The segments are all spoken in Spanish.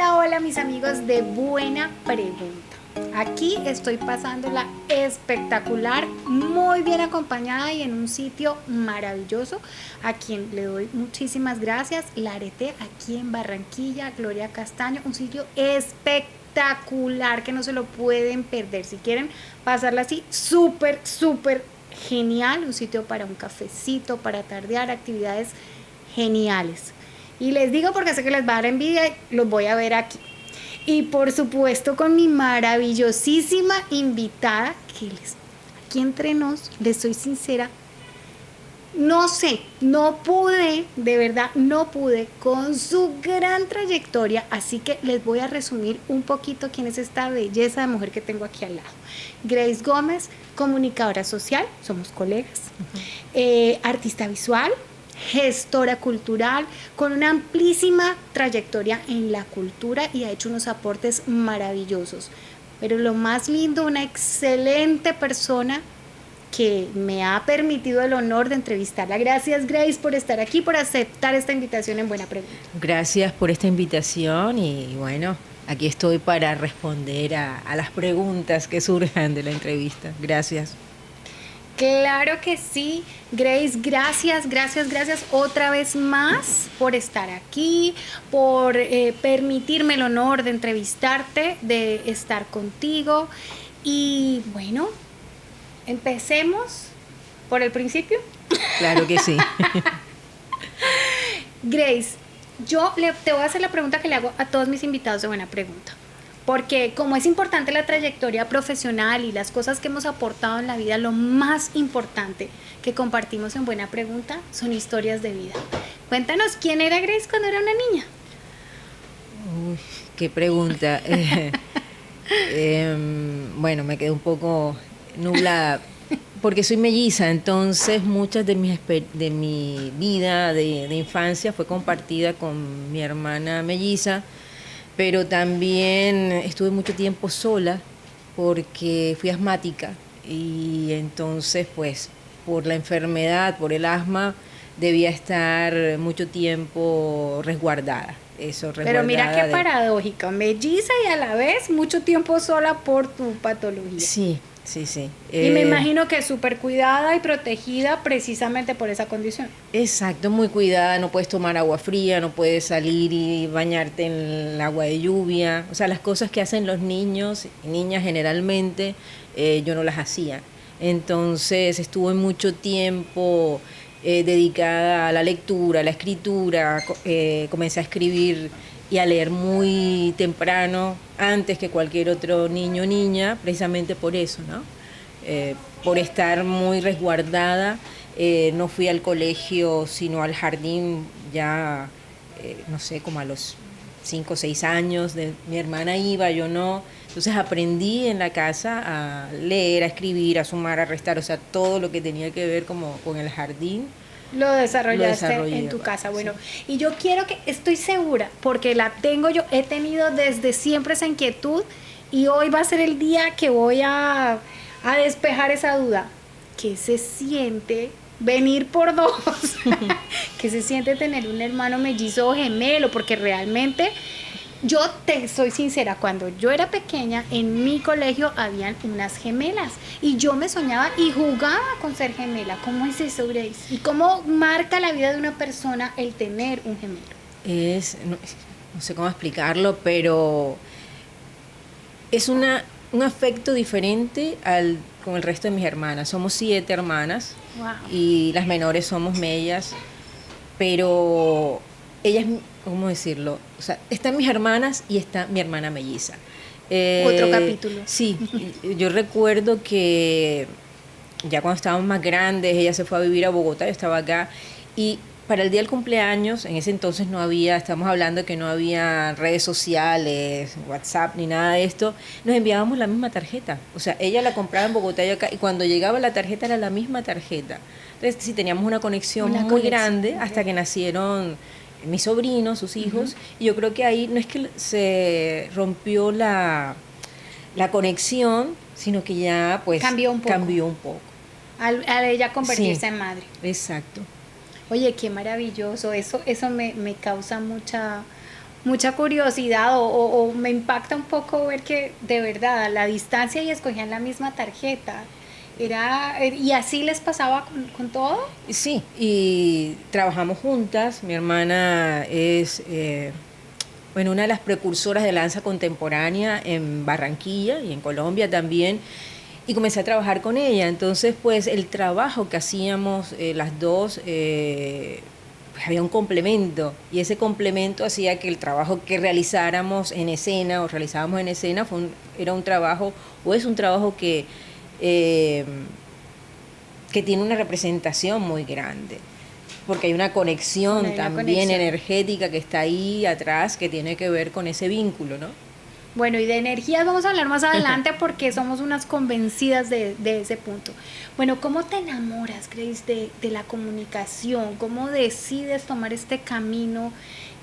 Hola, hola mis amigos de Buena Pregunta. Aquí estoy pasándola espectacular, muy bien acompañada y en un sitio maravilloso a quien le doy muchísimas gracias. La Arete aquí en Barranquilla, Gloria Castaño, un sitio espectacular que no se lo pueden perder. Si quieren pasarla así, súper genial, un sitio para un cafecito, para tardear, actividades geniales. Y les digo porque sé que les va a dar envidia y los voy a ver aquí. Y por supuesto con mi maravillosísima invitada, que aquí entre nos, les soy sincera, no sé, no pude, de verdad no pude con su gran trayectoria, así que les voy a resumir un poquito quién es esta belleza de mujer que tengo aquí al lado. Grace Gómez, comunicadora social, somos colegas, artista visual, gestora cultural, con una amplísima trayectoria en la cultura y ha hecho unos aportes maravillosos. Pero lo más lindo, una excelente persona que me ha permitido el honor de entrevistarla. Gracias, Grace, por estar aquí, por aceptar esta invitación en Buena Pregunta. Gracias por esta invitación y bueno, aquí estoy para responder a las preguntas que surjan de la entrevista. Gracias. Claro que sí, Grace, gracias otra vez más por estar aquí, por permitirme el honor de entrevistarte, de estar contigo. Y bueno, empecemos por el principio. Claro que sí. Grace, te voy a hacer la pregunta que le hago a todos mis invitados de Buena Pregunta. Porque como es importante la trayectoria profesional y las cosas que hemos aportado en la vida, lo más importante que compartimos en Buena Pregunta son historias de vida. Cuéntanos, ¿quién era Grace cuando era una niña? Uy, qué pregunta. Bueno, me quedé un poco nublada porque soy melliza, entonces muchas de mi vida de infancia fue compartida con mi hermana melliza, pero también estuve mucho tiempo sola porque fui asmática y entonces pues por la enfermedad, por el asma, debía estar mucho tiempo resguardada. Eso, Pero mira qué resguardada. paradójica, melliza y a la vez mucho tiempo sola por tu patología. Sí, sí, sí. Y me imagino que súper cuidada y protegida precisamente por esa condición. Exacto, muy cuidada, no puedes tomar agua fría, no puedes salir y bañarte en el agua de lluvia. O sea, las cosas que hacen los niños y niñas generalmente, yo no las hacía. Entonces estuve mucho tiempo dedicada a la lectura, a la escritura, comencé a escribir y a leer muy temprano, antes que cualquier otro niño o niña, precisamente por eso, ¿no? Por estar muy resguardada. No fui al colegio, sino al jardín ya, no sé, como a los 5 o 6 años. Mi hermana iba, yo no. Entonces aprendí en la casa a leer, a escribir, a sumar, a restar, o sea, todo lo que tenía que ver como con el jardín. Lo desarrollaste desarrollé, en tu casa. Bueno, sí. y yo quiero que, estoy segura, porque la tengo yo, he tenido desde siempre esa inquietud y hoy va a ser el día que voy a despejar esa duda. ¿Qué se siente venir por dos? ¿Qué se siente tener un hermano mellizo o gemelo? Porque realmente yo te soy sincera, cuando yo era pequeña en mi colegio habían unas gemelas y yo me soñaba y jugaba con ser gemela. ¿Cómo es eso, Grace? ¿Y cómo marca la vida de una persona el tener un gemelo? No sé cómo explicarlo, pero es un afecto diferente con el resto de mis hermanas. Somos 7 hermanas. Wow. Y las menores somos mellas, pero ellas, ¿cómo decirlo? O sea, están mis hermanas y está mi hermana melliza. Otro capítulo. Sí, yo recuerdo que ya cuando estábamos más grandes, ella se fue a vivir a Bogotá, yo estaba acá, y para el día del cumpleaños, en ese entonces no había, estamos hablando de que no había redes sociales, WhatsApp ni nada de esto, nos enviábamos la misma tarjeta. O sea, ella la compraba en Bogotá y acá, y cuando llegaba la tarjeta era la misma tarjeta. Entonces, sí, teníamos una conexión muy grande hasta que nacieron mis sobrinos, sus hijos, y yo creo que ahí no es que se rompió la conexión, sino que ya pues cambió un poco. Al ella convertirse en madre. Exacto. Oye, qué maravilloso, eso me causa mucha curiosidad o me impacta un poco ver que de verdad a la distancia y escogían la misma tarjeta. Y así les pasaba con todo. Sí, y trabajamos juntas. Mi hermana es bueno, una de las precursoras de la danza contemporánea en Barranquilla y en Colombia también. Y comencé a trabajar con ella. Entonces, pues el trabajo que hacíamos las dos, pues había un complemento. Y ese complemento hacía que el trabajo que realizáramos en escena o realizábamos en escena era un trabajo, o es un trabajo eh, que tiene una representación muy grande. Porque hay una conexión también energética que está ahí atrás que tiene que ver con ese vínculo, ¿no? Bueno, y de energías vamos a hablar más adelante porque somos unas convencidas de ese punto. Bueno, ¿cómo te enamoras, Grace, de la comunicación? ¿Cómo decides tomar este camino?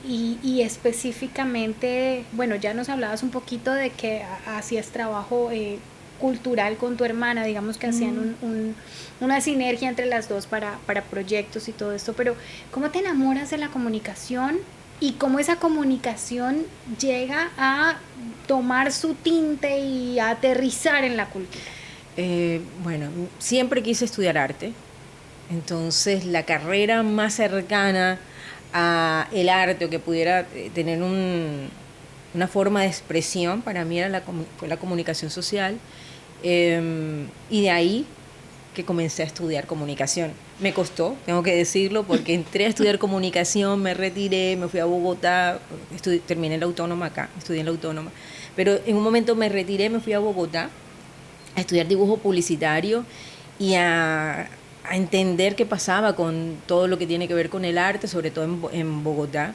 Y específicamente, bueno, ya nos hablabas un poquito de que hacías trabajo cultural con tu hermana, digamos que hacían una sinergia entre las dos para proyectos y todo esto, pero ¿cómo te enamoras de la comunicación? Y cómo esa comunicación llega a tomar su tinte y a aterrizar en la cultura. Bueno, siempre quise estudiar arte, entonces la carrera más cercana a el arte o que pudiera tener una forma de expresión para mí fue la comunicación social, y de ahí que comencé a estudiar comunicación. Me costó, tengo que decirlo, porque entré a estudiar comunicación, me retiré, me fui a Bogotá, terminé en la Autónoma acá, estudié en la Autónoma, pero en un momento me retiré, me fui a Bogotá a estudiar dibujo publicitario y a entender qué pasaba con todo lo que tiene que ver con el arte, sobre todo en Bogotá.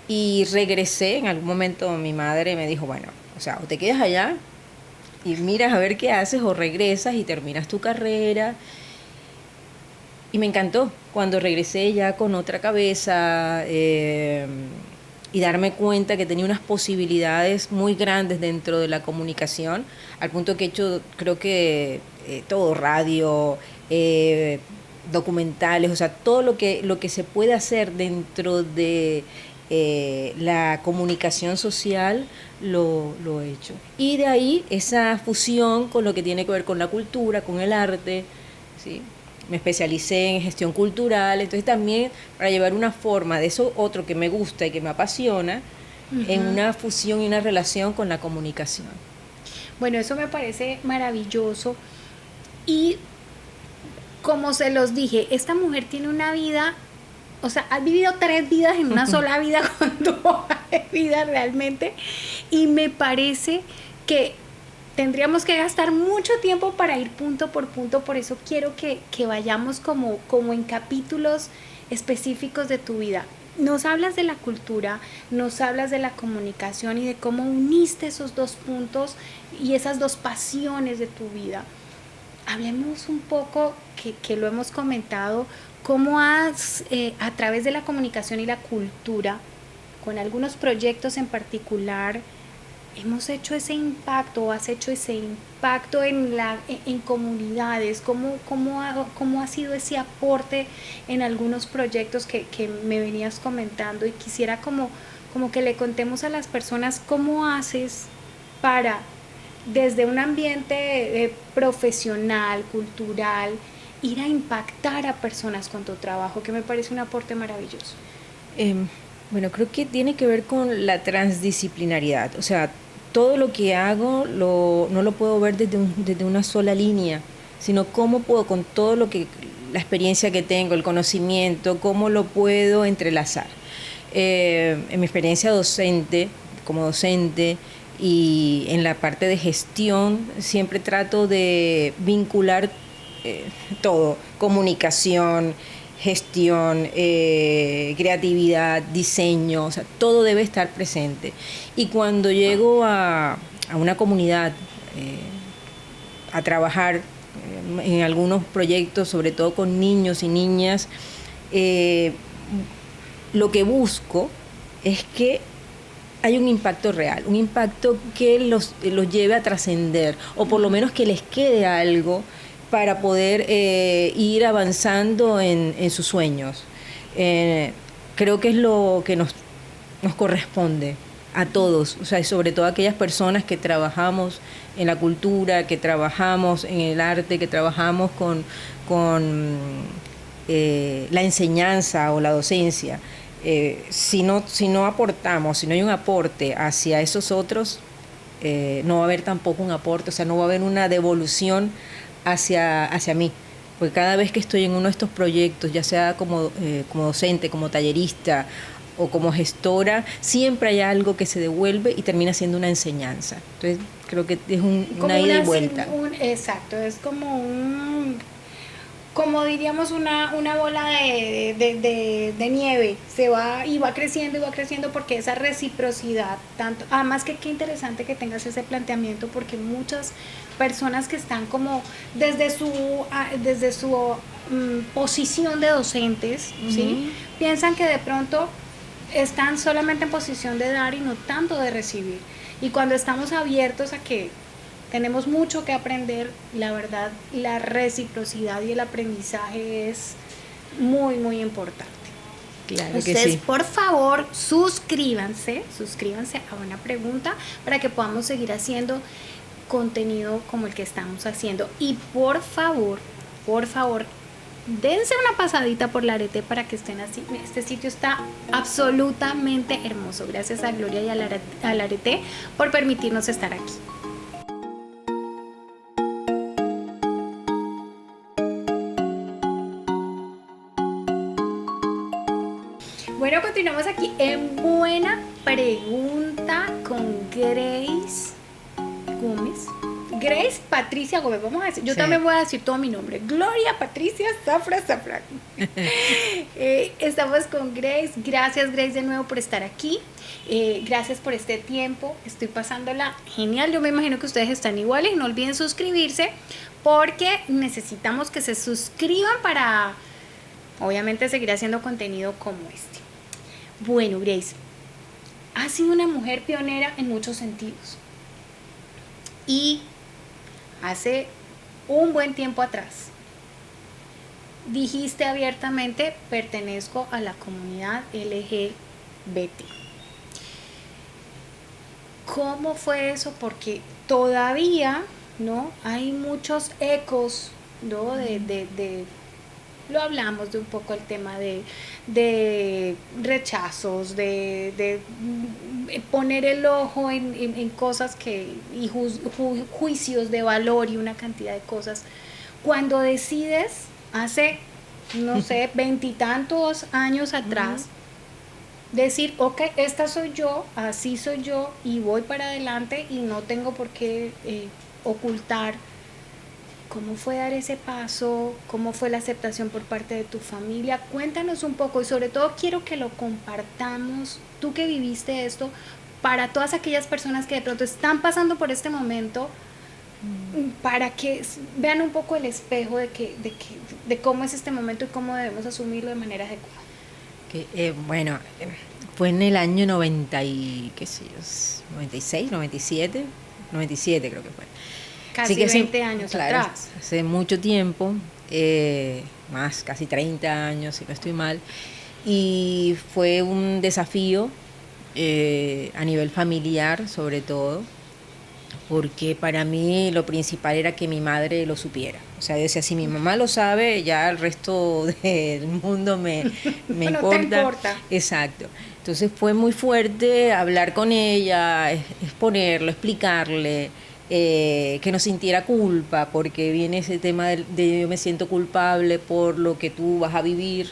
Y regresé, en algún momento mi madre me dijo, bueno, o sea, o te quedas allá y miras a ver qué haces, o regresas y terminas tu carrera. Y me encantó cuando regresé ya con otra cabeza, y darme cuenta que tenía unas posibilidades muy grandes dentro de la comunicación, al punto que he hecho, creo que todo, radio, documentales, o sea, todo lo que se puede hacer dentro de la comunicación social lo he hecho. Y de ahí esa fusión con lo que tiene que ver con la cultura, con el arte, ¿sí? Me especialicé en gestión cultural, entonces también para llevar una forma de eso otro que me gusta y que me apasiona, en una fusión y una relación con la comunicación. Bueno, eso me parece maravilloso y como se los dije, esta mujer tiene una vida, o sea, has vivido 3 vidas en una sola vida con tu vida realmente, y me parece que tendríamos que gastar mucho tiempo para ir punto por punto, por eso quiero que vayamos como en capítulos específicos de tu vida. Nos hablas de la cultura, nos hablas de la comunicación y de cómo uniste esos dos puntos y esas dos pasiones de tu vida. Hablemos un poco, que lo hemos comentado, cómo has, a través de la comunicación y la cultura, con algunos proyectos en particular, hemos hecho ese impacto o has hecho ese impacto en comunidades. ¿Cómo ha sido ese aporte en algunos proyectos que me venías comentando? Y quisiera como que le contemos a las personas cómo haces para, desde un ambiente profesional, cultural, ir a impactar a personas con tu trabajo, que me parece un aporte maravilloso. Bueno, creo que tiene que ver con la transdisciplinaridad, o sea, todo lo que hago no lo puedo ver desde una sola línea, sino cómo puedo, con todo la experiencia que tengo, el conocimiento, cómo lo puedo entrelazar. En mi experiencia como docente y en la parte de gestión, siempre trato de vincular todo, comunicación, gestión, creatividad, diseño, o sea, todo debe estar presente. Y cuando llego a una comunidad a trabajar en algunos proyectos, sobre todo con niños y niñas, lo que busco es que hay un impacto real, un impacto que los lleve a trascender, o por lo menos que les quede algo para poder ir avanzando en sus sueños. Creo que es lo que nos nos corresponde a todos, o sea, y sobre todo a aquellas personas que trabajamos en la cultura, que trabajamos en el arte, que trabajamos con la enseñanza o la docencia. Si no aportamos, si no hay un aporte hacia esos otros, no va a haber tampoco un aporte, o sea, no va a haber una devolución hacia mí. Porque cada vez que estoy en uno de estos proyectos, ya sea como docente, como tallerista o como gestora, siempre hay algo que se devuelve y termina siendo una enseñanza. Entonces, creo que es una ida y vuelta. Exacto, es como diríamos una bola de nieve, se va y va creciendo porque esa reciprocidad, tanto, además que qué interesante que tengas ese planteamiento, porque muchas personas que están como desde su posición de docentes, ¿sí? Piensan que de pronto están solamente en posición de dar y no tanto de recibir. Y cuando estamos abiertos a que tenemos mucho que aprender, la verdad, la reciprocidad y el aprendizaje es muy, muy importante. Claro Ustedes, que sí. por favor, suscríbanse a Buena Pregunta para que podamos seguir haciendo contenido como el que estamos haciendo. Y por favor, dense una pasadita por la Arete para que estén así. Este sitio está absolutamente hermoso. Gracias a Gloria y a la Arete por permitirnos estar aquí. Bueno, continuamos aquí en Buena Pregunta con Grace Gómez. Grace Patricia Gómez, vamos a decir, yo también voy a decir todo mi nombre, Gloria Patricia Zafra. Estamos con Grace. Gracias, Grace, de nuevo por estar aquí. Gracias por este tiempo, estoy pasándola genial. Yo me imagino que ustedes están iguales. No olviden suscribirse porque necesitamos que se suscriban para obviamente seguir haciendo contenido como este. Bueno, Grace, has sido una mujer pionera en muchos sentidos. Y hace un buen tiempo atrás dijiste abiertamente: pertenezco a la comunidad LGBT. ¿Cómo fue eso? Porque todavía, ¿no?, hay muchos ecos, ¿no?, lo hablamos de un poco el tema de rechazos, de poner el ojo en cosas y juicios de valor y una cantidad de cosas. Cuando decides, hace, no sé, 20 y tantos años atrás, decir, ok, esta soy yo, así soy yo y voy para adelante y no tengo por qué ocultar. ¿Cómo fue dar ese paso? ¿Cómo fue la aceptación por parte de tu familia? Cuéntanos un poco y sobre todo quiero que lo compartamos, tú que viviste esto, para todas aquellas personas que de pronto están pasando por este momento, para que vean un poco el espejo de cómo es este momento y cómo debemos asumirlo de manera adecuada. Bueno, fue en el año 90 y, qué sé yo, 96, 97 creo que fue. Casi que 20 años atrás. Hace mucho tiempo, más, casi 30 años, si no estoy mal, y fue un desafío a nivel familiar, sobre todo, porque para mí lo principal era que mi madre lo supiera. O sea, yo decía, si mi mamá lo sabe, ya el resto del mundo me no importa. te importa. Exacto. Entonces fue muy fuerte hablar con ella, exponerlo, explicarle, que no sintiera culpa, porque viene ese tema de yo me siento culpable por lo que tú vas a vivir.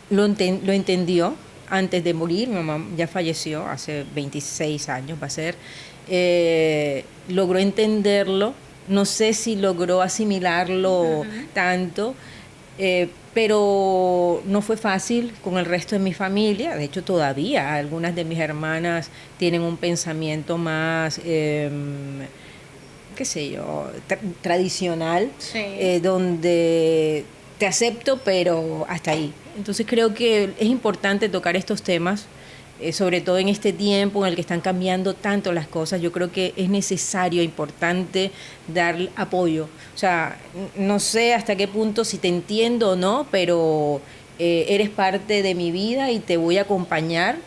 Lo entendió antes de morir. Mi mamá ya falleció hace 26 años, va a ser. Logró entenderlo, no sé si logró asimilarlo tanto, pero no fue fácil con el resto de mi familia. De hecho, todavía algunas de mis hermanas tienen un pensamiento más, qué sé yo, tradicional, sí. Donde te acepto, pero hasta ahí. Entonces creo que es importante tocar estos temas, sobre todo en este tiempo en el que están cambiando tanto las cosas. Yo creo que es necesario, importante dar apoyo. O sea, no sé hasta qué punto si te entiendo o no, pero eres parte de mi vida y te voy a acompañar.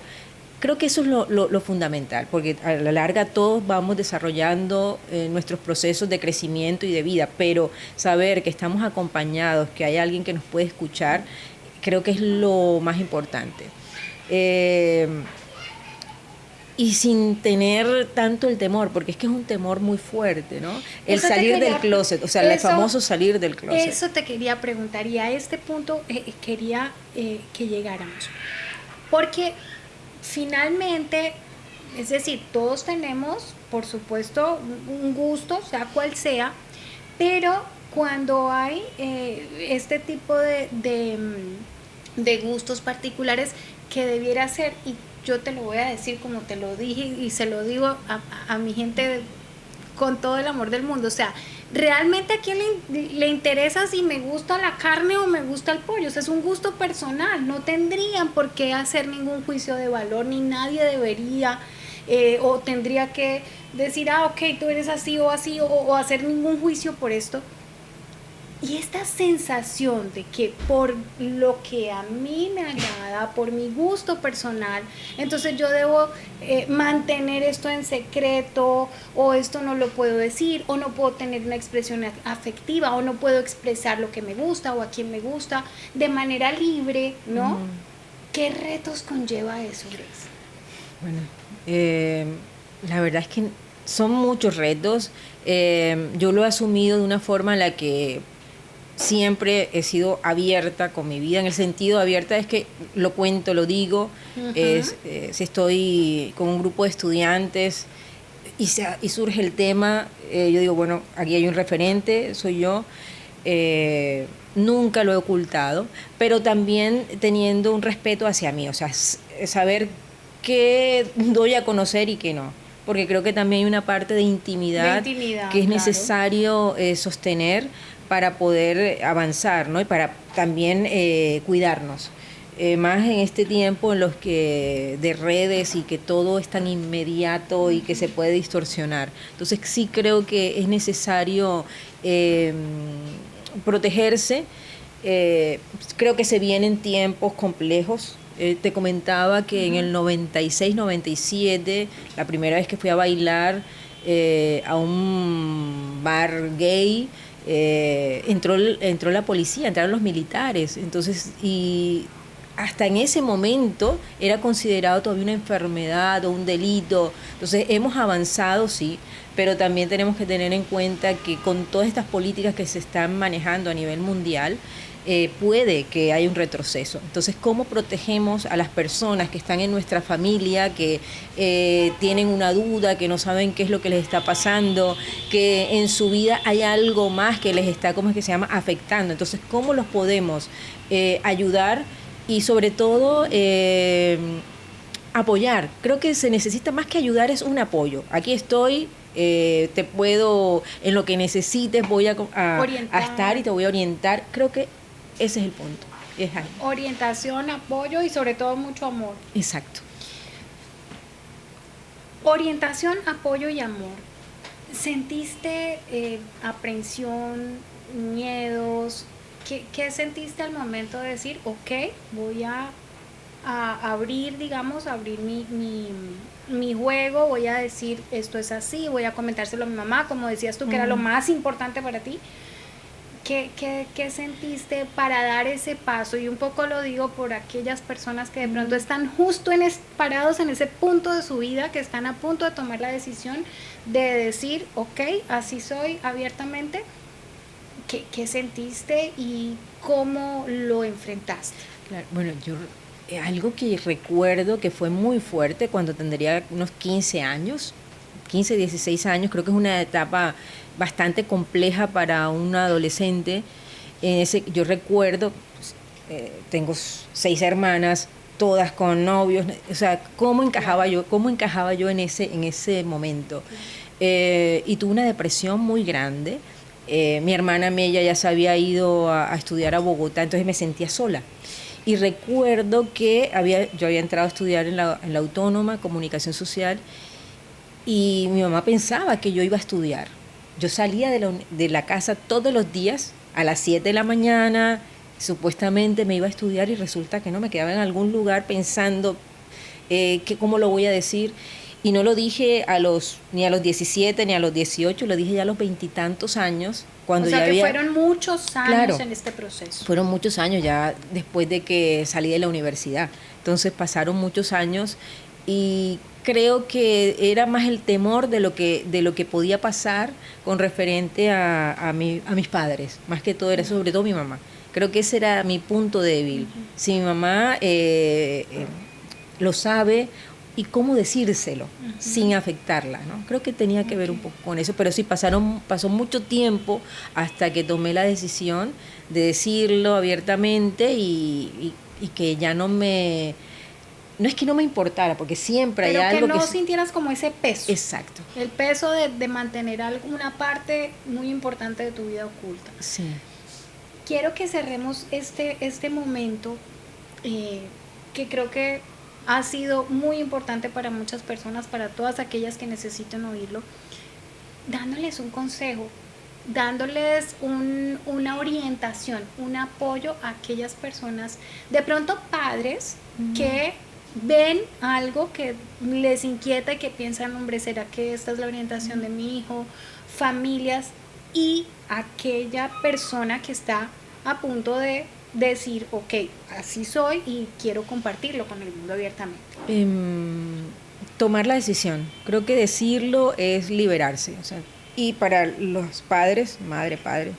Creo que eso es lo fundamental, porque a la larga todos vamos desarrollando nuestros procesos de crecimiento y de vida, pero saber que estamos acompañados, que hay alguien que nos puede escuchar, creo que es lo más importante. Y sin tener tanto el temor, porque es que es un temor muy fuerte, ¿no? El salir del closet, o sea, el famoso salir del closet. Eso te quería preguntar, y a este punto quería que llegáramos. Porque finalmente, es decir, todos tenemos, por supuesto, un gusto, sea cual sea, pero cuando hay este tipo de gustos particulares que debiera ser, y yo te lo voy a decir como te lo dije y se lo digo a mi gente con todo el amor del mundo, o sea, realmente a quién le interesa si me gusta la carne o me gusta el pollo, o sea, es un gusto personal, no tendrían por qué hacer ningún juicio de valor, ni nadie debería o tendría que decir, ok, tú eres así o hacer ningún juicio por esto. Y esta sensación de que por lo que a mí me agrada, por mi gusto personal, entonces yo debo mantener esto en secreto, o esto no lo puedo decir, o no puedo tener una expresión afectiva, o no puedo expresar lo que me gusta o a quien me gusta de manera libre, ¿no? ¿Qué retos conlleva eso, Grace? Bueno, la verdad es que son muchos retos. Yo lo he asumido de una forma en la que siempre he sido abierta con mi vida, en el sentido abierta es que lo cuento, lo digo, si estoy con un grupo de estudiantes y surge el tema, yo digo, bueno, aquí hay un referente, soy yo, nunca lo he ocultado, pero también teniendo un respeto hacia mí, o sea, saber qué doy a conocer y qué no, porque creo que también hay una parte de intimidad que es necesario sostener para poder avanzar, ¿no? Y para también cuidarnos. Más en este tiempo en los que de redes y que todo es tan inmediato y que se puede distorsionar. Entonces sí creo que es necesario protegerse. Creo que se vienen tiempos complejos. Te comentaba que en el 96, 97, la primera vez que fui a bailar a un bar gay, entró la policía, entraron los militares, entonces, y hasta en ese momento era considerado todavía una enfermedad o un delito. Entonces hemos avanzado, sí, pero también tenemos que tener en cuenta que con todas estas políticas que se están manejando a nivel mundial, puede que haya un retroceso. Entonces, ¿cómo protegemos a las personas que están en nuestra familia, que tienen una duda, que no saben qué es lo que les está pasando, que en su vida hay algo más que les está, ¿cómo es que se llama?, afectando? Entonces, ¿cómo los podemos ayudar y sobre todo apoyar? Creo que se necesita más que ayudar, es un apoyo. Aquí estoy, te puedo, en lo que necesites voy a estar y te voy a orientar. Creo que ese es el punto. Es ahí. Orientación, apoyo y sobre todo mucho amor. Exacto. Orientación, apoyo y amor. ¿Sentiste aprensión, miedos? ¿Qué sentiste al momento de decir, ok, voy a abrir, digamos, abrir mi juego, voy a decir esto es así, voy a comentárselo a mi mamá, como decías tú, que era lo más importante para ti? ¿Qué sentiste para dar ese paso? Y un poco lo digo por aquellas personas que de pronto están justo parados en ese punto de su vida, que están a punto de tomar la decisión de decir, ok, así soy abiertamente. ¿Qué sentiste y cómo lo enfrentaste? Claro, bueno, yo algo que recuerdo que fue muy fuerte cuando tendría unos 15 años, 15, 16 años, creo que es una etapa bastante compleja para un adolescente. Yo recuerdo, tengo 6 hermanas, todas con novios, o sea, cómo encajaba yo en ese momento. Y tuve una depresión muy grande. Mi hermana Mella ya se había ido a estudiar a Bogotá, entonces me sentía sola. Y recuerdo que yo había entrado a estudiar en la Autónoma, Comunicación Social, y mi mamá pensaba que yo iba a estudiar. Yo salía de la casa todos los días a las 7 de la mañana, Supuestamente me iba a estudiar y resulta que no, me quedaba en algún lugar pensando que cómo lo voy a decir. Y no lo dije ni a los 17 ni a los 18, lo dije ya a los 20 y tantos años. Cuando O sea ya que había, fueron muchos años claro, en este proceso. fueron muchos años ya después de que salí de la universidad. Entonces pasaron muchos años y creo que era más el temor de lo que podía pasar con referente a mis padres. Más que todo era sobre todo mi mamá. Creo que ese era mi punto débil. Si mi mamá lo sabe, y cómo decírselo sin afectarla, ¿no? Creo que tenía que ver un poco con eso, pero sí pasó mucho tiempo hasta que tomé la decisión de decirlo abiertamente y que ya no es que no me importara, porque siempre pero hay algo que no sintieras como ese peso. Exacto. El peso de mantener alguna parte muy importante de tu vida oculta. Sí. Quiero que cerremos este momento que creo que ha sido muy importante para muchas personas, para todas aquellas que necesiten oírlo, dándoles un consejo, dándoles una orientación, un apoyo a aquellas personas, de pronto padres que ven algo que les inquieta y que piensan, hombre, ¿será que esta es la orientación de mi hijo? Familias y aquella persona que está a punto de decir, ok, así soy y quiero compartirlo con el mundo abiertamente. Tomar la decisión. Creo que decirlo es liberarse. O sea, y para los padres, madre, padre,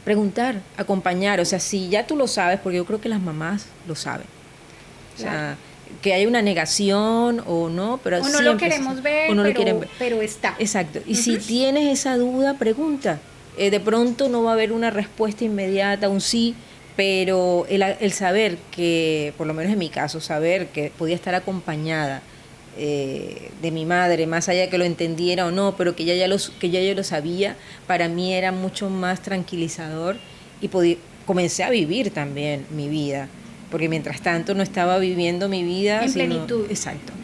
preguntar, acompañar. O sea, si ya tú lo sabes, porque yo creo que las mamás lo saben. O sea, claro, que hay una negación o no, pero o no lo queremos ver, pero está. Exacto. Y si tienes esa duda, pregunta. De pronto no va a haber una respuesta inmediata, un sí, pero el saber que, por lo menos en mi caso, saber que podía estar acompañada de mi madre, más allá de que lo entendiera o no, pero que ya lo sabía, para mí era mucho más tranquilizador y comencé a vivir también mi vida, porque mientras tanto no estaba viviendo mi vida en plenitud. Exacto.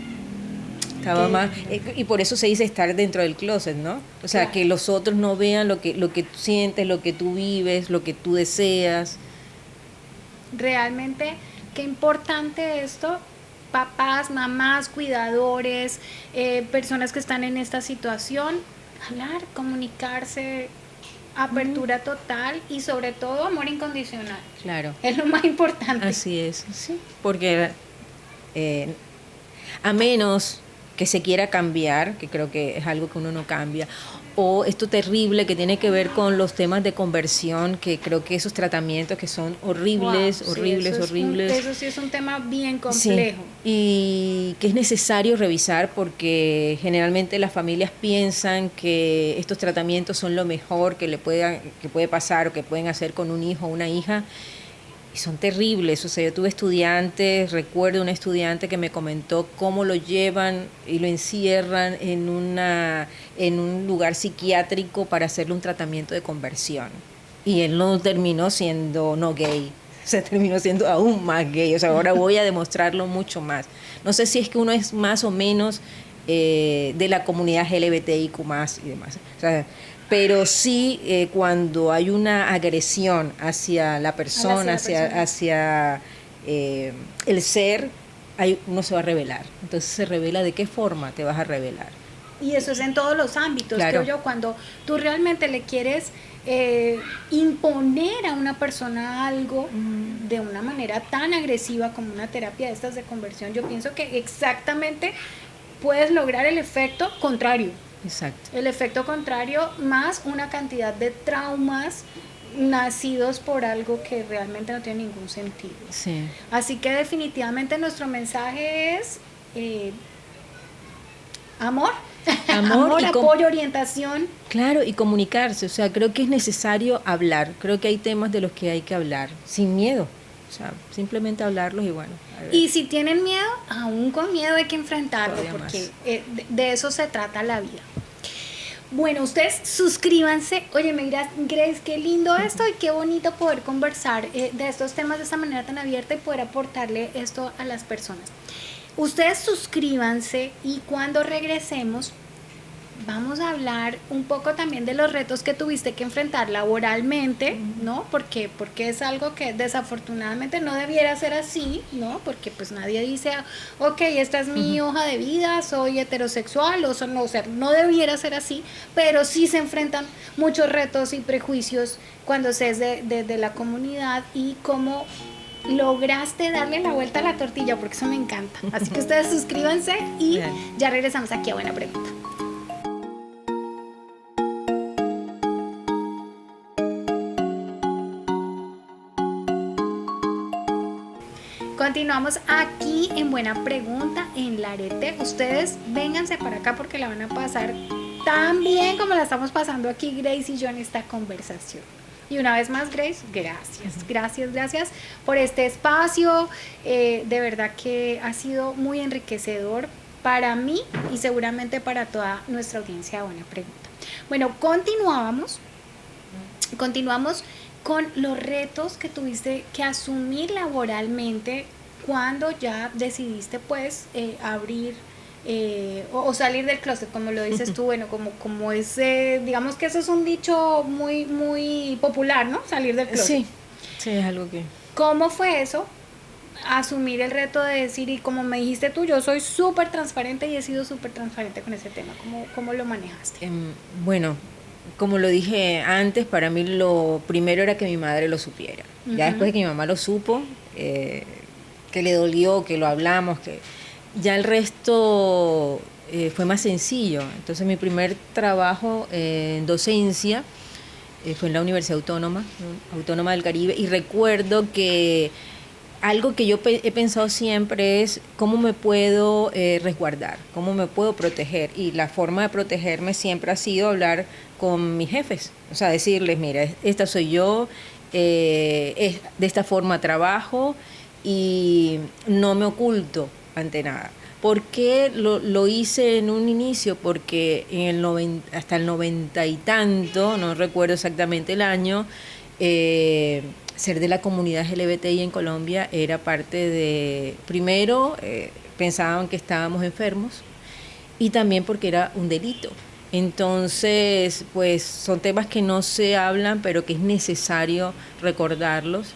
Estaba más, y por eso se dice estar dentro del closet, ¿no? O sea, claro, que los otros no vean lo que tú sientes, lo que tú vives, lo que tú deseas. Realmente, qué importante esto, papás, mamás, cuidadores, personas que están en esta situación, hablar, comunicarse, apertura total y sobre todo amor incondicional. Claro. Es lo más importante. Así es, sí, porque a menos que se quiera cambiar, que creo que es algo que uno no cambia, o esto terrible que tiene que ver con los temas de conversión, que creo que esos tratamientos que son horribles, wow, horribles. Eso sí es un tema bien complejo. Sí, y que es necesario revisar porque generalmente las familias piensan que estos tratamientos son lo mejor que puede pasar o que pueden hacer con un hijo o una hija. Y son terribles. O sea, yo tuve estudiantes, recuerdo una estudiante que me comentó cómo lo llevan y lo encierran en un lugar psiquiátrico para hacerle un tratamiento de conversión. Y él no terminó siendo no gay, se terminó siendo aún más gay. O sea, ahora voy a demostrarlo mucho más. No sé si es que uno es más o menos de la comunidad LGBTIQ+, y demás. O sea, pero sí cuando hay una agresión hacia la persona, hacia el ser, uno se va a rebelar. Entonces se revela, ¿de qué forma te vas a rebelar? Y eso es en todos los ámbitos, claro. Creo yo, cuando tú realmente le quieres imponer a una persona algo de una manera tan agresiva como una terapia de estas de conversión, yo pienso que exactamente puedes lograr el efecto contrario. Exacto. El efecto contrario más una cantidad de traumas nacidos por algo que realmente no tiene ningún sentido. Sí. Así que definitivamente nuestro mensaje es amor, apoyo, orientación. Claro, y comunicarse. O sea, creo que es necesario hablar. Creo que hay temas de los que hay que hablar sin miedo. O sea, simplemente hablarlos y bueno. Y si tienen miedo, aún con miedo hay que enfrentarlo, porque de eso se trata la vida. Bueno, ustedes suscríbanse. Oye, me dirás, Grace, qué lindo esto y qué bonito poder conversar de estos temas de esta manera tan abierta y poder aportarle esto a las personas. Ustedes suscríbanse y cuando regresemos vamos a hablar un poco también de los retos que tuviste que enfrentar laboralmente, ¿no? Porque es algo que desafortunadamente no debiera ser así, ¿no? Porque pues nadie dice, ok, esta es mi hoja de vida, soy heterosexual, o sea, no debiera ser así, pero sí se enfrentan muchos retos y prejuicios cuando se es de la comunidad, y cómo lograste darle la vuelta a la tortilla, porque eso me encanta. Así que ustedes suscríbanse y ya regresamos aquí a Buena Pregunta. Continuamos aquí en Buena Pregunta en Larete. Ustedes vénganse para acá porque la van a pasar tan bien como la estamos pasando aquí Grace y yo en esta conversación. Y una vez más, Grace, gracias por este espacio. De verdad que ha sido muy enriquecedor para mí y seguramente para toda nuestra audiencia de Buena Pregunta. Bueno, continuamos con los retos que tuviste que asumir laboralmente cuando ya decidiste pues abrir o salir del closet, como lo dices tú, bueno, como ese, digamos que eso es un dicho muy, muy popular, ¿no? Salir del closet. Sí, es algo que... ¿Cómo fue eso? Asumir el reto de decir, y como me dijiste tú, yo soy súper transparente y he sido súper transparente con ese tema. ¿Cómo lo manejaste? Bueno, como lo dije antes, para mí lo primero era que mi madre lo supiera. Ya después de que mi mamá lo supo, que le dolió, que lo hablamos, que ya el resto fue más sencillo. Entonces mi primer trabajo en docencia fue en la Universidad Autónoma del Caribe, y recuerdo que algo que yo he pensado siempre es cómo me puedo resguardar, cómo me puedo proteger, y la forma de protegerme siempre ha sido hablar con mis jefes, o sea, decirles, mira, esta soy yo, de esta forma trabajo y no me oculto ante nada. ¿Por qué lo hice en un inicio? Porque hasta el 90 y tanto, no recuerdo exactamente el año, ser de la comunidad LGBTI en Colombia era parte de, primero, pensaban que estábamos enfermos, y también porque era un delito. Entonces, pues son temas que no se hablan, pero que es necesario recordarlos.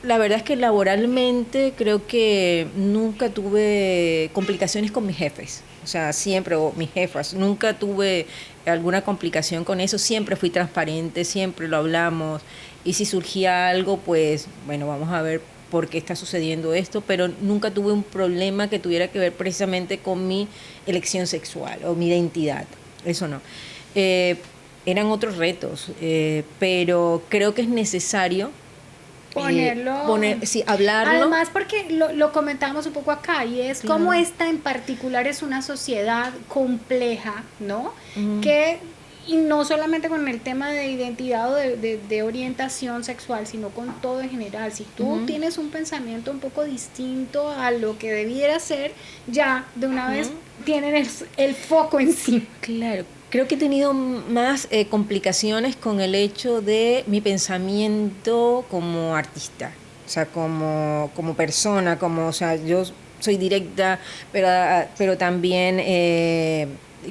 La verdad es que laboralmente creo que nunca tuve complicaciones con mis jefes, o sea, siempre, o mis jefas, nunca tuve alguna complicación con eso, siempre fui transparente, siempre lo hablamos, y si surgía algo, pues, bueno, vamos a ver por qué está sucediendo esto, pero nunca tuve un problema que tuviera que ver precisamente con mi elección sexual o mi identidad, eso no. Eran otros retos, pero creo que es necesario hablarlo. Además, porque lo comentábamos un poco acá, y es como esta en particular es una sociedad compleja, ¿no? Y no solamente con el tema de identidad o de orientación sexual, sino con todo en general. Si tú tienes un pensamiento un poco distinto a lo que debiera ser, ya de una vez tienen el foco encima. Claro. Creo que he tenido más complicaciones con el hecho de mi pensamiento como artista, o sea, como persona, o sea, yo soy directa, pero también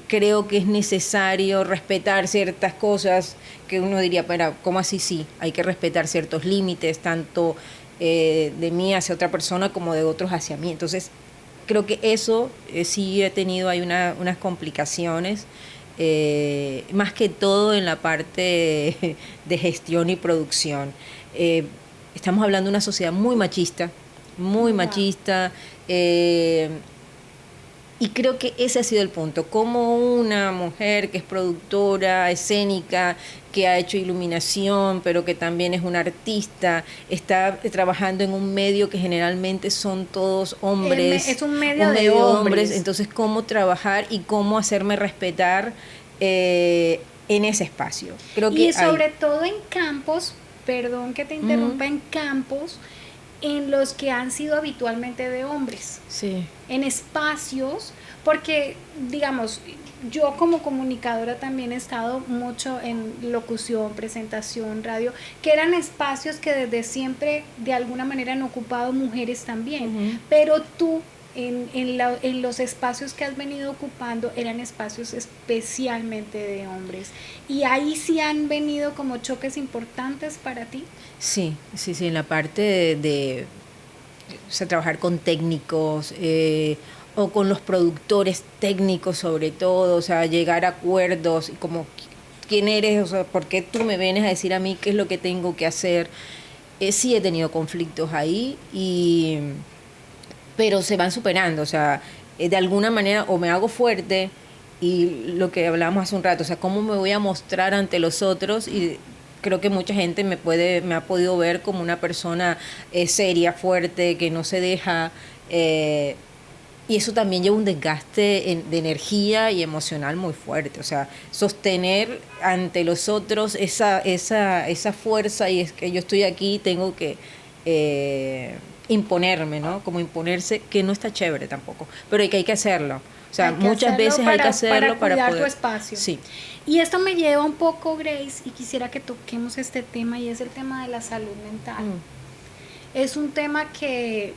creo que es necesario respetar ciertas cosas que uno diría, pero ¿cómo así? Sí, hay que respetar ciertos límites, tanto de mí hacia otra persona como de otros hacia mí. Entonces, creo que eso sí he tenido, hay unas complicaciones. Más que todo en la parte de gestión y producción. Estamos hablando de una sociedad muy machista, y creo que ese ha sido el punto. Como una mujer que es productora escénica, que ha hecho iluminación, pero que también es una artista, está trabajando en un medio que generalmente son todos hombres. Es un medio de hombres. Entonces, cómo trabajar y cómo hacerme respetar en ese espacio. Creo que sobre todo en campos, perdón que te interrumpa, en campos en los que han sido habitualmente de hombres. Sí. En espacios, porque digamos, yo como comunicadora también he estado mucho en locución, presentación, radio, que eran espacios que desde siempre de alguna manera han ocupado mujeres también, pero tú en los espacios que has venido ocupando eran espacios especialmente de hombres. ¿Y ahí sí han venido como choques importantes para ti? Sí, sí, sí, en la parte o sea, trabajar con técnicos o con los productores técnicos sobre todo, o sea, llegar a acuerdos, como quién eres, o sea, por qué tú me vienes a decir a mí qué es lo que tengo que hacer. Sí he tenido conflictos ahí, pero se van superando, o sea, de alguna manera o me hago fuerte y lo que hablábamos hace un rato, o sea, cómo me voy a mostrar ante los otros y creo que mucha gente me ha podido ver como una persona seria, fuerte, que no se deja, y eso también lleva un desgaste de energía y emocional muy fuerte, o sea, sostener ante los otros esa fuerza y es que yo estoy aquí, tengo que imponerme, ¿no? Como imponerse, que no está chévere tampoco, pero hay que hacerlo. O sea, muchas veces hay que hacerlo para cuidar poder... tu espacio. Sí. Y esto me lleva un poco, Grace, y quisiera que toquemos este tema, y es el tema de la salud mental. Es un tema que,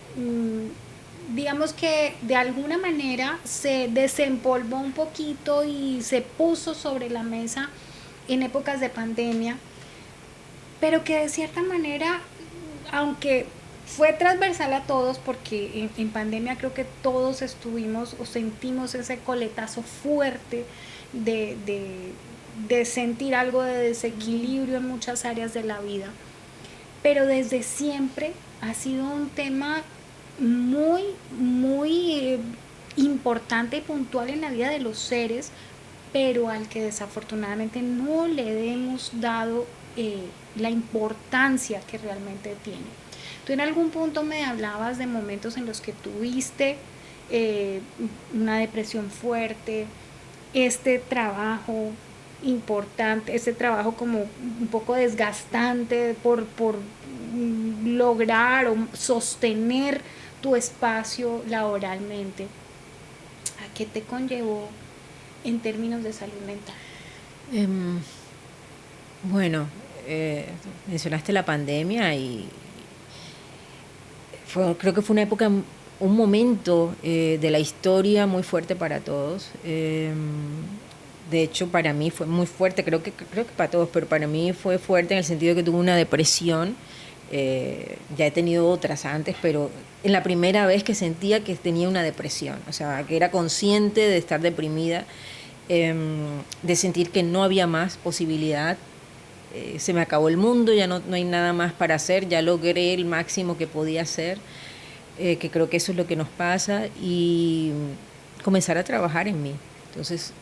digamos que de alguna manera se desempolvó un poquito y se puso sobre la mesa en épocas de pandemia, pero que de cierta manera, aunque fue transversal a todos, porque en pandemia creo que todos estuvimos o sentimos ese coletazo fuerte de sentir algo de desequilibrio en muchas áreas de la vida, pero desde siempre ha sido un tema muy, muy importante y puntual en la vida de los seres, pero al que desafortunadamente no le hemos dado la importancia que realmente tiene. Tú en algún punto me hablabas de momentos en los que tuviste una depresión fuerte, este trabajo importante, este trabajo como un poco desgastante por lograr o sostener tu espacio laboralmente. ¿A qué te conllevó en términos de salud mental? Bueno, mencionaste la pandemia y creo que fue una época, un momento de la historia muy fuerte para todos. De hecho, para mí fue muy fuerte, creo que para todos, pero para mí fue fuerte en el sentido de que tuve una depresión. Ya he tenido otras antes, pero en la primera vez que sentía que tenía una depresión, o sea, que era consciente de estar deprimida, de sentir que no había más posibilidad, se me acabó el mundo, ya no hay nada más para hacer, ya logré el máximo que podía hacer, que creo que eso es lo que nos pasa, y comenzar a trabajar en mí. Entonces,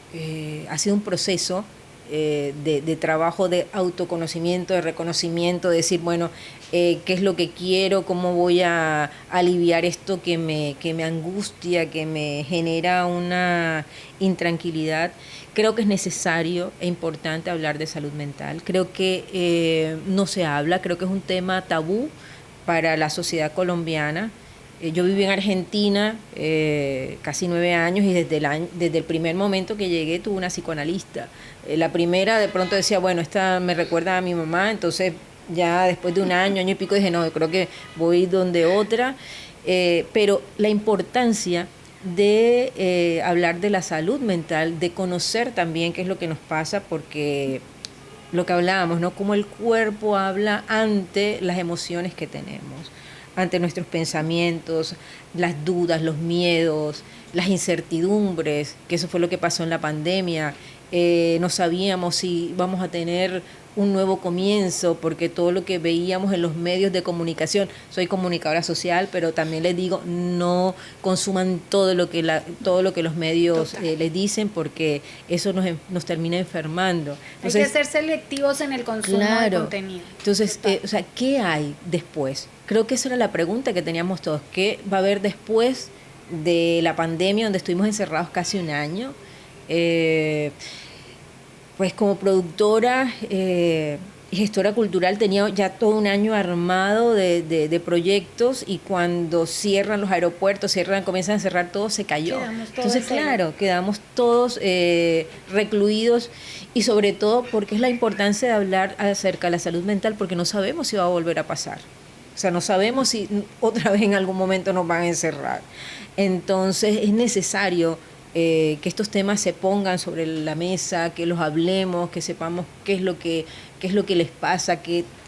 ha sido un proceso de trabajo, de autoconocimiento, de reconocimiento, de decir, bueno, qué es lo que quiero, cómo voy a aliviar esto que me angustia, que me genera una intranquilidad. Creo que es necesario e importante hablar de salud mental. Creo que no se habla, creo que es un tema tabú para la sociedad colombiana. Yo viví en Argentina casi 9 años y desde el primer momento que llegué tuve una psicoanalista. La primera de pronto decía, bueno, esta me recuerda a mi mamá, entonces ya después de un año y pico dije, no, yo creo que voy donde otra. Pero la importancia de hablar de la salud mental, de conocer también qué es lo que nos pasa, porque lo que hablábamos, ¿no? Cómo el cuerpo habla ante las emociones que tenemos, ante nuestros pensamientos, las dudas, los miedos, las incertidumbres, que eso fue lo que pasó en la pandemia. No sabíamos si vamos a tener un nuevo comienzo, porque todo lo que veíamos en los medios de comunicación, soy comunicadora social, pero también les digo, no consuman todo lo que los medios les dicen, porque eso nos termina enfermando. Entonces, hay que ser selectivos en el consumo de contenido. Entonces, o sea, ¿qué hay después? Creo que esa era la pregunta que teníamos todos. ¿Qué va a haber después de la pandemia, donde estuvimos encerrados casi un año? Pues como productora y gestora cultural tenía ya todo un año armado de proyectos, y cuando cierran los aeropuertos, comienzan a cerrar todo, se cayó. Entonces, claro, quedamos todos recluidos, y sobre todo porque es la importancia de hablar acerca de la salud mental, porque no sabemos si va a volver a pasar. O O sea, no sabemos si otra vez en algún momento nos van a encerrar. Entonces es necesario que estos temas se pongan sobre la mesa, que los hablemos, que sepamos qué es lo que les pasa,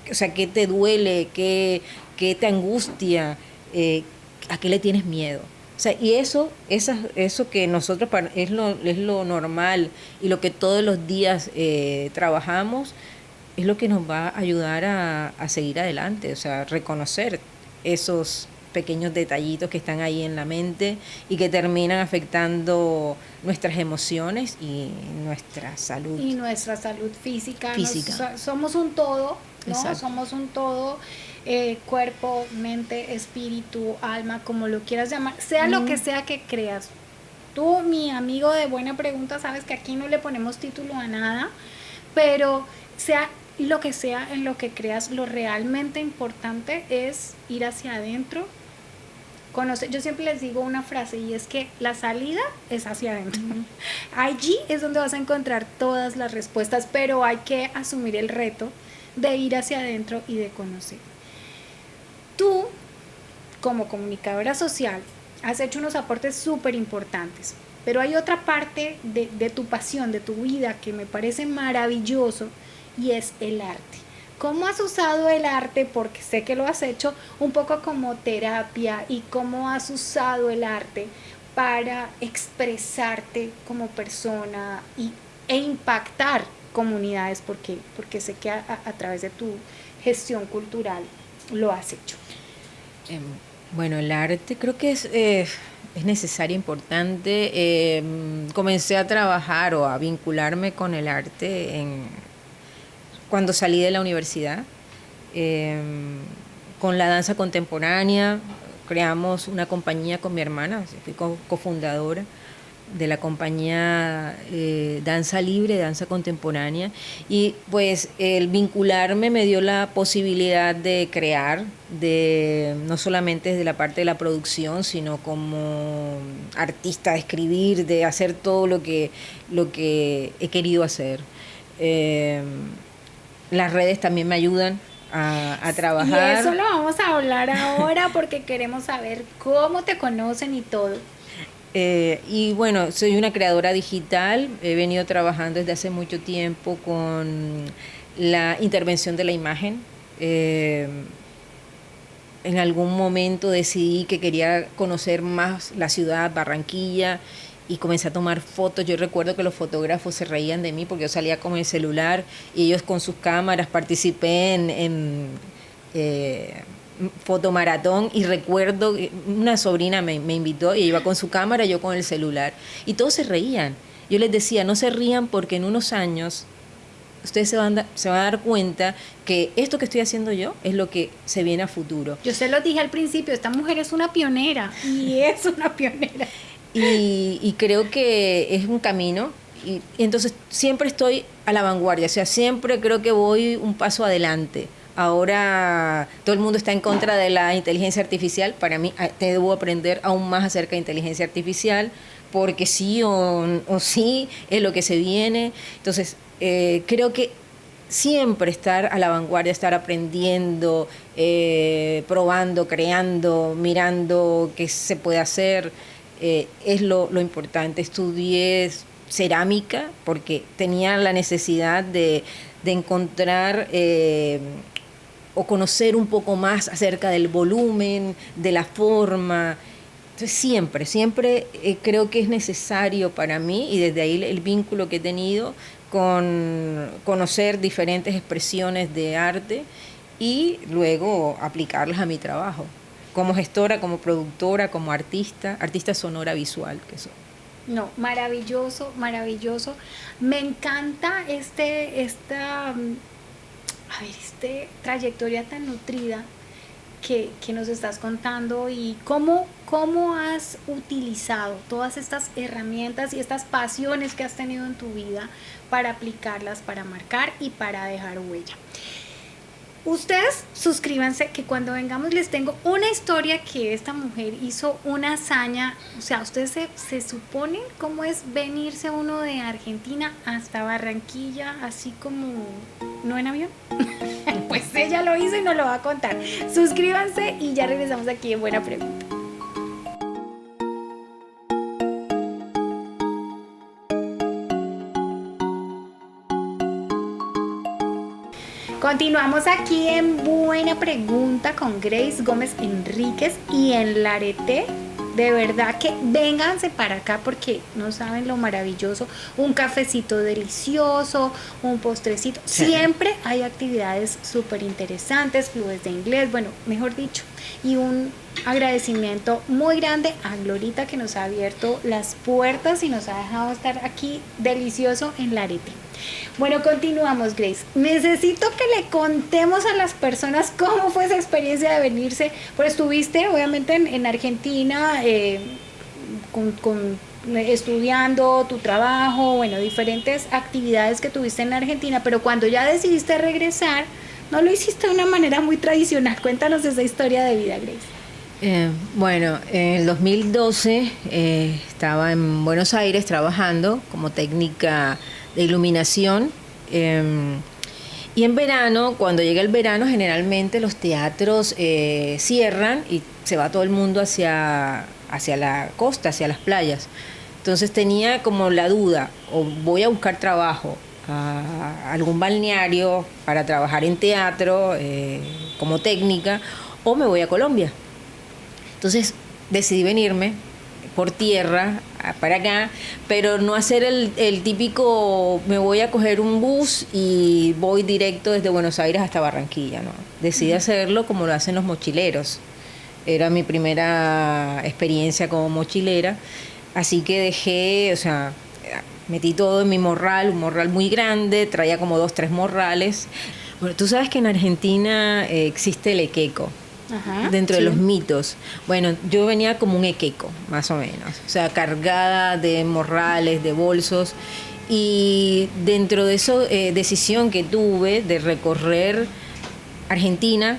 o sea, qué te duele, qué te angustia, a qué le tienes miedo. O sea, y eso que nosotros es lo normal y lo que todos los días trabajamos, es lo que nos va a ayudar a seguir adelante, o sea, reconocer esos pequeños detallitos que están ahí en la mente y que terminan afectando nuestras emociones y nuestra salud. Y nuestra salud física. Física. Somos un todo, ¿no? Exacto. Somos un todo, cuerpo, mente, espíritu, alma, como lo quieras llamar, sea lo que sea que creas. Tú, mi amigo de Buena Pregunta, sabes que aquí no le ponemos título a nada, pero sea lo que sea en lo que creas, lo realmente importante es ir hacia adentro. Yo siempre les digo una frase y es que la salida es hacia adentro. Allí es donde vas a encontrar todas las respuestas, pero hay que asumir el reto de ir hacia adentro y de conocer. Tú, como comunicadora social, has hecho unos aportes súper importantes, pero hay otra parte de tu pasión, de tu vida, que me parece maravilloso, y es el arte. ¿Cómo has usado el arte? Porque sé que lo has hecho un poco como terapia, y cómo has usado el arte para expresarte como persona e impactar comunidades, porque sé que a través de tu gestión cultural lo has hecho. Bueno, el arte creo que es necesario, importante. Comencé a trabajar o a vincularme con el arte cuando salí de la universidad, con la danza contemporánea. Creamos una compañía con mi hermana, fui cofundadora de la compañía Danza Libre, Danza Contemporánea, y pues el vincularme me dio la posibilidad de crear, no solamente desde la parte de la producción, sino como artista, de escribir, de hacer todo lo que he querido hacer. Las redes también me ayudan a trabajar. Y eso lo vamos a hablar ahora porque queremos saber cómo te conocen y todo. Y bueno, soy una creadora digital, he venido trabajando desde hace mucho tiempo con la intervención de la imagen. En algún momento decidí que quería conocer más la ciudad, Barranquilla, y comencé a tomar fotos. Yo recuerdo que los fotógrafos se reían de mí porque yo salía con el celular y ellos con sus cámaras. Participé en fotomaratón y recuerdo una sobrina me invitó y iba con su cámara, yo con el celular, y todos se reían. Yo les decía, no se rían porque en unos años ustedes se van a dar cuenta que esto que estoy haciendo yo es lo que se viene a futuro. Yo se lo dije al principio, esta mujer es una pionera y es una pionera. Y creo que es un camino, y entonces siempre estoy a la vanguardia, o sea, siempre creo que voy un paso adelante. Ahora todo el mundo está en contra de la inteligencia artificial. Para mí te debo aprender aún más acerca de inteligencia artificial, porque sí o sí es lo que se viene. Entonces creo que siempre estar a la vanguardia, estar aprendiendo, probando, creando, mirando qué se puede hacer, es lo importante. Estudié cerámica porque tenía la necesidad de encontrar o conocer un poco más acerca del volumen, de la forma. Entonces siempre creo que es necesario para mí, y desde ahí el vínculo que he tenido con conocer diferentes expresiones de arte y luego aplicarlas a mi trabajo, como gestora, como productora, como artista sonora visual que soy. No, maravilloso, maravilloso. Me encanta esta trayectoria tan nutrida que nos estás contando, y cómo has utilizado todas estas herramientas y estas pasiones que has tenido en tu vida para aplicarlas, para marcar y para dejar huella. Ustedes suscríbanse, que cuando vengamos les tengo una historia que esta mujer hizo una hazaña. O sea, ustedes se suponen cómo es venirse uno de Argentina hasta Barranquilla, así como no en avión. pues ella lo hizo y nos lo va a contar. Suscríbanse y ya regresamos aquí en Buena Pregunta. Continuamos aquí en Buena Pregunta con Grace Gómez Enríquez y en Larete. De verdad que vénganse para acá porque no saben lo maravilloso. Un cafecito delicioso, un postrecito. Sí. Siempre hay actividades súper interesantes, clubes de inglés, bueno, mejor dicho. Y un agradecimiento muy grande a Glorita que nos ha abierto las puertas y nos ha dejado estar aquí delicioso en Larete. Bueno, continuamos, Grace. Necesito que le contemos a las personas cómo fue esa experiencia de venirse. Pues estuviste obviamente en Argentina estudiando tu trabajo, bueno, diferentes actividades que tuviste en Argentina, pero cuando ya decidiste regresar, no lo hiciste de una manera muy tradicional. Cuéntanos esa historia de vida, Grace. Bueno, en el 2012 estaba en Buenos Aires trabajando como técnica de iluminación y en verano, cuando llega el verano, generalmente los teatros cierran y se va todo el mundo hacia la costa, hacia las playas. Entonces tenía como la duda, o voy a buscar trabajo a algún balneario para trabajar en teatro como técnica, o me voy a Colombia. Entonces decidí venirme por tierra para acá, pero no hacer el típico me voy a coger un bus y voy directo desde Buenos Aires hasta Barranquilla, ¿no? Decidí hacerlo como lo hacen los mochileros. Era mi primera experiencia como mochilera, así que dejé, o sea, metí todo en mi morral, un morral muy grande, traía como 2, 3 morrales. Bueno, tú sabes que en Argentina existe el equeco. Ajá, dentro sí. de los mitos. Bueno, yo venía como un equeco, más o menos. O sea, cargada de morrales, de bolsos. Y dentro de esa decisión que tuve de recorrer Argentina,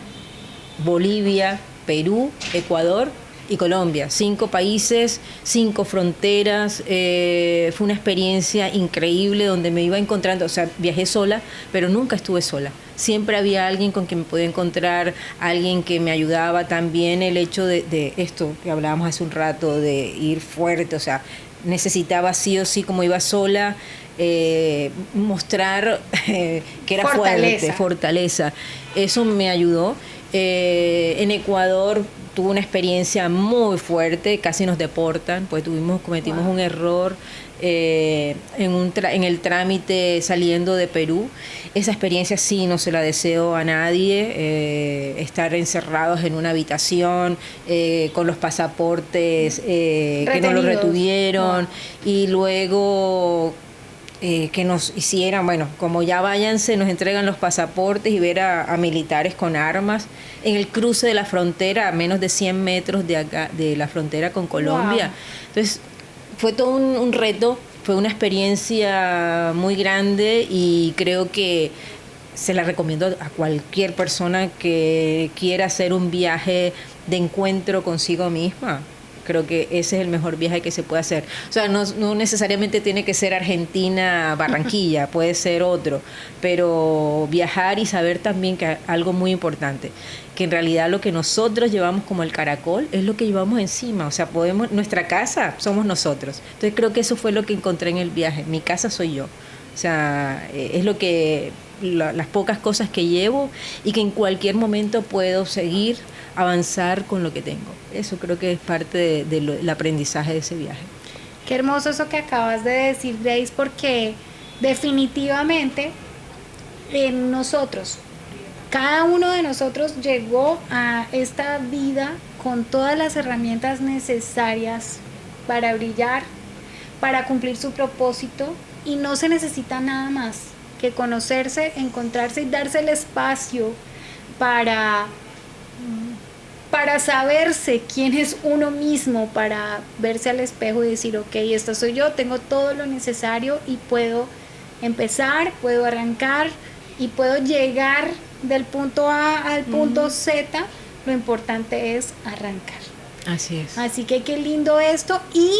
Bolivia, Perú, Ecuador y Colombia. 5 países, 5 fronteras. Fue una experiencia increíble donde me iba encontrando, o sea, viajé sola, pero nunca estuve sola. Siempre había alguien con quien me podía encontrar, alguien que me ayudaba. También el hecho de esto que hablábamos hace un rato, de ir fuerte, o sea, necesitaba sí o sí, como iba sola, mostrar que era fuerte, fortaleza. Eso me ayudó. En Ecuador tuve una experiencia muy fuerte, casi nos deportan, pues cometimos un error en el trámite saliendo de Perú. Esa experiencia sí no se la deseo a nadie, estar encerrados en una habitación con los pasaportes que no los retuvieron. Y luego que nos hicieran, bueno, como ya váyanse, nos entregan los pasaportes y ver a militares con armas en el cruce de la frontera a menos de 100 metros de acá, de la frontera con Colombia. Wow. Entonces fue todo un reto, fue una experiencia muy grande y creo que se la recomiendo a cualquier persona que quiera hacer un viaje de encuentro consigo misma. Creo que ese es el mejor viaje que se puede hacer. O sea, no necesariamente tiene que ser Argentina, Barranquilla, puede ser otro, pero viajar y saber también que algo muy importante, que en realidad lo que nosotros llevamos como el caracol es lo que llevamos encima. O sea, nuestra casa somos nosotros. Entonces creo que eso fue lo que encontré en el viaje. Mi casa soy yo. O sea, es las pocas cosas que llevo y que en cualquier momento puedo seguir, avanzar con lo que tengo. Eso creo que es parte del aprendizaje de ese viaje. Qué hermoso eso que acabas de decir, Grace, porque definitivamente nosotros, cada uno de nosotros llegó a esta vida con todas las herramientas necesarias para brillar, para cumplir su propósito, y no se necesita nada más que conocerse, encontrarse y darse el espacio para saberse quién es uno mismo, para verse al espejo y decir, ok, esta soy yo, tengo todo lo necesario y puedo empezar, puedo arrancar y puedo llegar del punto A al punto Z. Lo importante es arrancar. Así es. Así que qué lindo esto. Y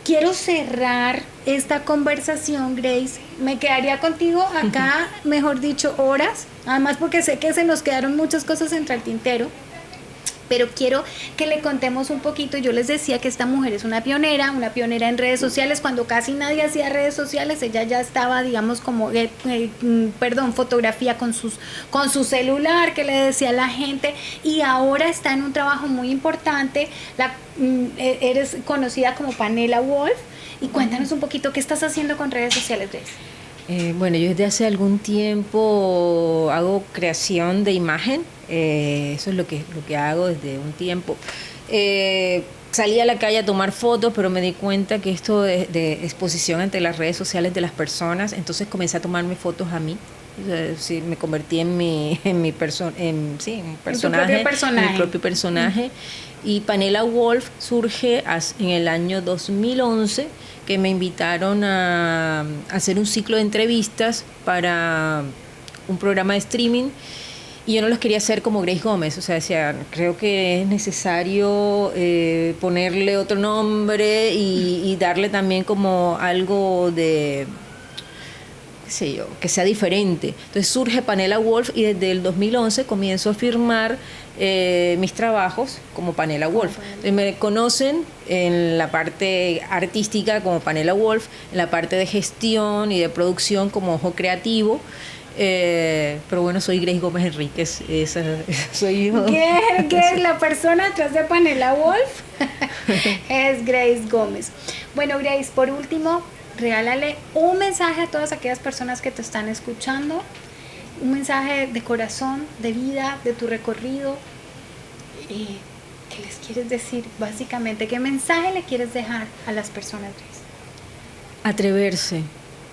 quiero cerrar esta conversación, Grace. Me quedaría contigo acá, mejor dicho, horas. Además porque sé que se nos quedaron muchas cosas entre el tintero. Pero quiero que le contemos un poquito. Yo les decía que esta mujer es una pionera en redes sociales. Cuando casi nadie hacía redes sociales, ella ya estaba, digamos, como, fotografía con su celular, que le decía a la gente, y ahora está en un trabajo muy importante. Eres conocida como Panela Wolf, y cuéntanos un poquito qué estás haciendo con redes sociales, Grace. Bueno, yo desde hace algún tiempo hago creación de imagen, eso es lo que hago desde un tiempo. Salí a la calle a tomar fotos, pero me di cuenta que esto de exposición ante las redes sociales de las personas, entonces comencé a tomarme fotos a mí. O sea, sí, me convertí en un personaje, mi propio personaje. Y Panela Wolf surge en el año 2011, que me invitaron a hacer un ciclo de entrevistas para un programa de streaming, y yo no los quería hacer como Grace Gómez. O sea, decía, creo que es necesario ponerle otro nombre y darle también como algo de, qué sé yo, que sea diferente. Entonces surge Panela Wolf, y desde el 2011 comienzo a firmar mis trabajos como Panela Wolf. Entonces me conocen en la parte artística como Panela Wolf, en la parte de gestión y de producción como Ojo Creativo. Pero bueno, soy Grace Gómez Enríquez, esa soy yo. ¿Qué es la persona detrás de Panela Wolf? Es Grace Gómez. Bueno, Grace, por último, regálale un mensaje a todas aquellas personas que te están escuchando, un mensaje de corazón, de vida, de tu recorrido. ¿Qué les quieres decir? Básicamente, ¿qué mensaje le quieres dejar a las personas, Grace? Atreverse.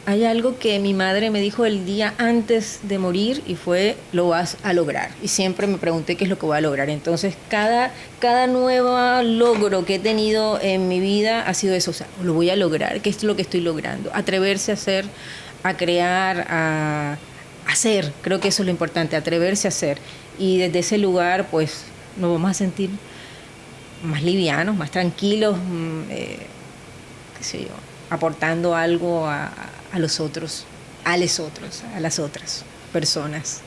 Hay algo que mi madre me dijo el día antes de morir, y fue: lo vas a lograr. Y siempre me pregunté qué es lo que voy a lograr. Entonces cada nuevo logro que he tenido en mi vida ha sido eso. O sea, lo voy a lograr. ¿Qué es lo que estoy logrando? Atreverse a hacer, a crear, a hacer. Creo que eso es lo importante, atreverse a hacer. Y desde ese lugar pues nos vamos a sentir más livianos, más tranquilos, qué sé yo, aportando algo a los otros, a las otras personas.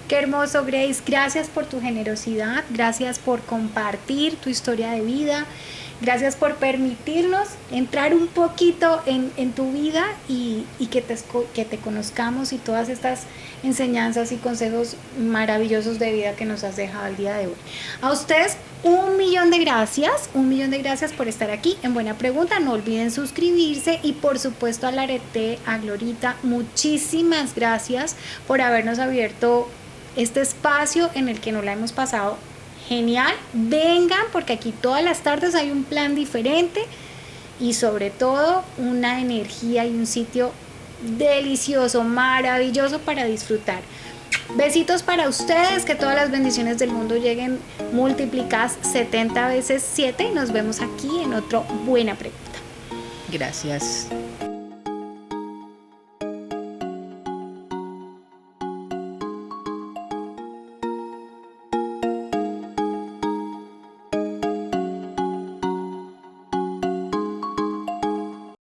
Qué hermoso, Grace. Gracias por tu generosidad, gracias por compartir tu historia de vida, gracias por permitirnos entrar un poquito en tu vida y que te conozcamos, y todas estas enseñanzas y consejos maravillosos de vida que nos has dejado el día de hoy. A ustedes, un millón de gracias por estar aquí en Buena Pregunta. No olviden suscribirse, y por supuesto a Larete, a Glorita, muchísimas gracias por habernos abierto este espacio en el que nos la hemos pasado genial. Vengan, porque aquí todas las tardes hay un plan diferente, y sobre todo una energía y un sitio delicioso, maravilloso para disfrutar. Besitos para ustedes, que todas las bendiciones del mundo lleguen multiplicadas 70 veces 7, y nos vemos aquí en otro Buena Pregunta. Gracias.